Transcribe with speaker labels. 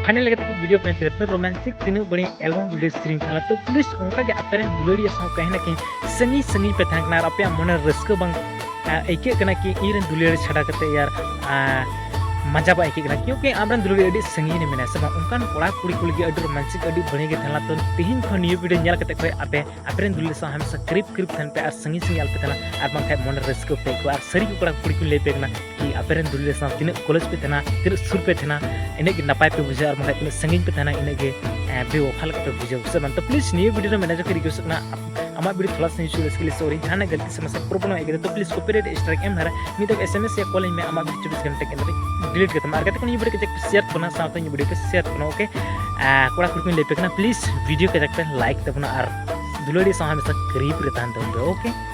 Speaker 1: final video पे romantic तीनों बड़ी एल्बम वीडियो स्ट्रीम था तो प्लीज उनका के अपने दुलड़िया साव कहीं ना कहीं संगी संगी पे था ना अपने मन रस्क बंग ऐके कना कि इन दुलड़िया छड़ा करते यार मजा बा ऐके कना क्योंकि आमरन दुलड़िया अड़ी संगी ने मेना सब उनकान कोड़ा कुड़ी कुड़ी के अड़ी रोमांटिक अड़ी बने के थला तो तिहिन खन ये वीडियो नेल कते अपे अपने दुलड़िया साव हमेशा करीब करीब थन पे और संगी संगी आल पे थला और बंग मन रस्क पे को और सरी कोड़ा कुड़ी कुड़ी ले पे कना कि अपने दुलड़िया साव तीन कॉलेज पे थना तीन सुर पे थना इन्हें के नपाय पे बुझे और बंग तीन संगी पे थना इन्हें के बेवफाल पे बुझे सब तो प्लीज न्यू वीडियो में मैंने जो रिक्वेस्ट करना हमारा वीडियो थोड़ा सा इशू इसके लिए सॉरी जहाँ गलती से मतलब प्रॉब्लम है तो प्लीज कॉपीराइट स्ट्राइक एम धरा नहीं तो एसएमएस या कॉल में हमारा वीडियो 24 घंटे के अंदर डिलीट करता मार करते ये वीडियो के शेयर करना साथ में वीडियो को शेयर करना ओके कोड़ा कुछ ले पे प्लीज वीडियो के लाइक तबना और दुलड़ी साथ हमेशा करीब रहता है ओके